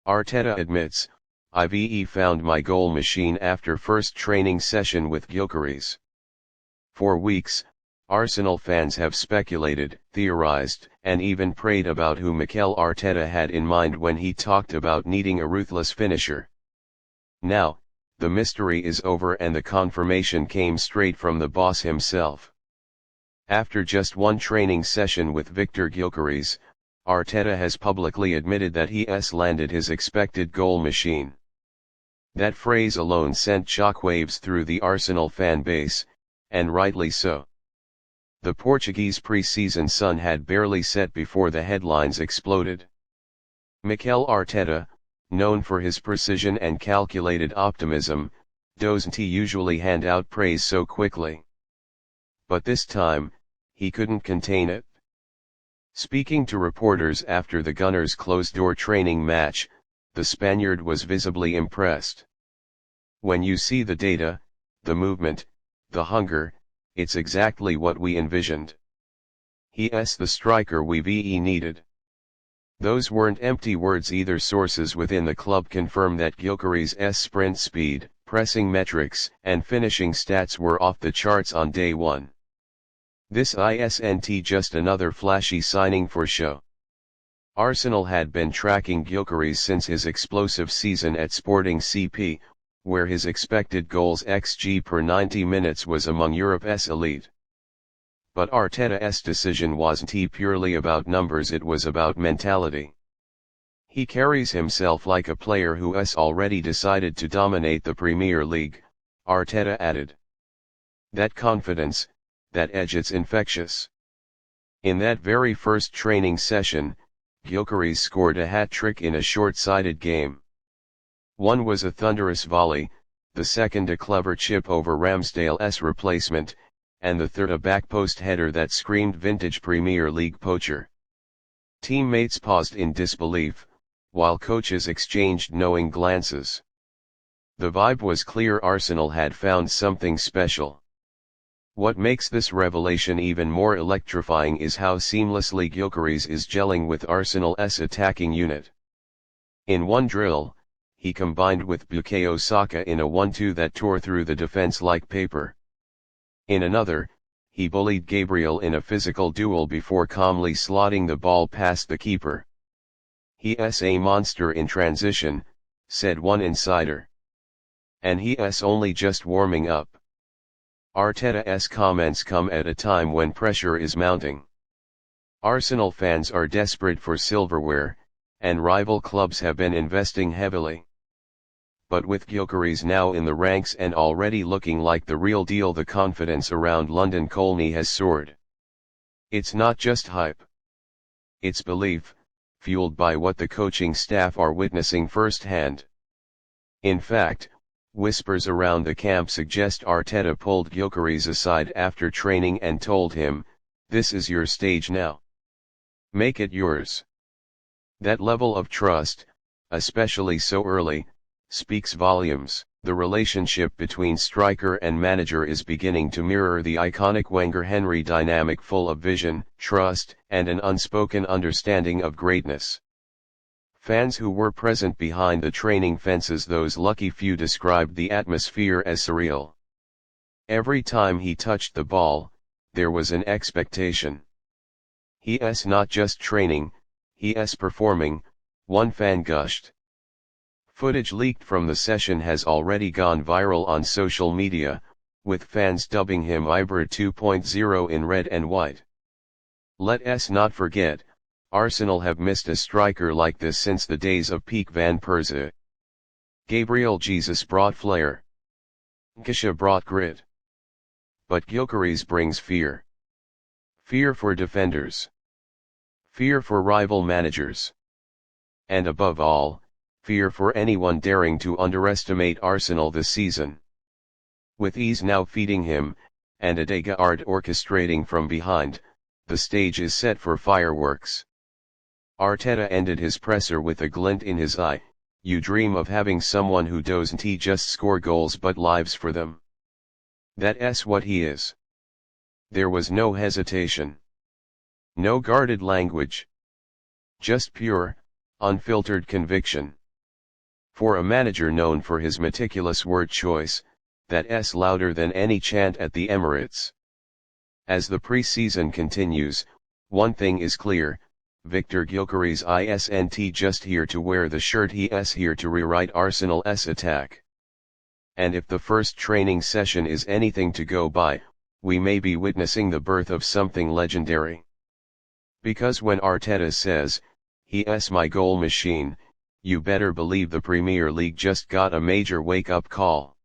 Arteta admits, "I've found my goal machine after first training session with Gyökeres." For weeks, Arsenal fans have speculated, theorized, and even prayed about who Mikel Arteta had in mind when he talked about needing a ruthless finisher. Now, the mystery is over and the confirmation came straight from the boss himself. After just one training session with Viktor Gyökeres, Arteta has publicly admitted that he's landed his expected goal machine. That phrase alone sent shockwaves through the Arsenal fan base, and rightly so. The Portuguese pre-season sun had barely set before the headlines exploded. Mikel Arteta, known for his precision and calculated optimism, doesn't usually hand out praise so quickly. But this time, he couldn't contain it. Speaking to reporters after the Gunners' closed-door training match, the Spaniard was visibly impressed. "When you see the data, the movement, the hunger, it's exactly what we envisioned. He's the striker we've needed." Those weren't empty words either. Sources within the club confirm that Gyökeres' sprint speed, pressing metrics, and finishing stats were off the charts on day one. This isn't just another flashy signing for show. Arsenal had been tracking Gyökeres since his explosive season at Sporting CP, where his expected goals xG per 90 minutes was among Europe's elite. But Arteta's decision wasn't purely about numbers, it was about mentality. "He carries himself like a player who's already decided to dominate the Premier League," Arteta added. "That confidence, that edge, it's infectious." In that very first training session, Gyökeres scored a hat-trick in a short-sighted game. One was a thunderous volley, the second a clever chip over Ramsdale's replacement, and the third a back-post header that screamed vintage Premier League poacher. Teammates paused in disbelief, while coaches exchanged knowing glances. The vibe was clear: Arsenal had found something special. What makes this revelation even more electrifying is how seamlessly Gyökeres is gelling with Arsenal's attacking unit. In one drill, he combined with Bukayo Saka in a 1-2 that tore through the defense like paper. In another, he bullied Gabriel in a physical duel before calmly slotting the ball past the keeper. "He's a monster in transition," said one insider. "And he's only just warming up." Arteta's comments come at a time when pressure is mounting. Arsenal fans are desperate for silverware, and rival clubs have been investing heavily. But with Gyökeres now in the ranks and already looking like the real deal, the confidence around London Colney has soared. It's not just hype. It's belief, fueled by what the coaching staff are witnessing firsthand. In fact, whispers around the camp suggest Arteta pulled Gyökeres aside after training and told him, "This is your stage now. Make it yours." That level of trust, especially so early, speaks volumes. The relationship between striker and manager is beginning to mirror the iconic Wenger-Henry dynamic, full of vision, trust, and an unspoken understanding of greatness. Fans who were present behind the training fences, those lucky few, described the atmosphere as surreal. Every time he touched the ball, there was an expectation. "He's not just training, he's performing," one fan gushed. Footage leaked from the session has already gone viral on social media, with fans dubbing him Ibra 2.0 in red and white. Let's not forget, Arsenal have missed a striker like this since the days of peak Van Persie. Gabriel Jesus brought flair. Nketiah brought grit. But Gyökeres brings fear. Fear for defenders. Fear for rival managers. And above all, fear for anyone daring to underestimate Arsenal this season. With ease now feeding him, and Odegaard orchestrating from behind, the stage is set for fireworks. Arteta ended his presser with a glint in his eye. "You dream of having someone who doesn't just score goals but lives for them. That's what he is." There was no hesitation. No guarded language. Just pure, unfiltered conviction. For a manager known for his meticulous word choice, that's louder than any chant at the Emirates. As the pre-season continues, one thing is clear: Viktor Gyökeres isn't just here to wear the shirt, he's here to rewrite Arsenal's attack. And if the first training session is anything to go by, we may be witnessing the birth of something legendary. Because when Arteta says, "He's my goal machine," you better believe the Premier League just got a major wake-up call.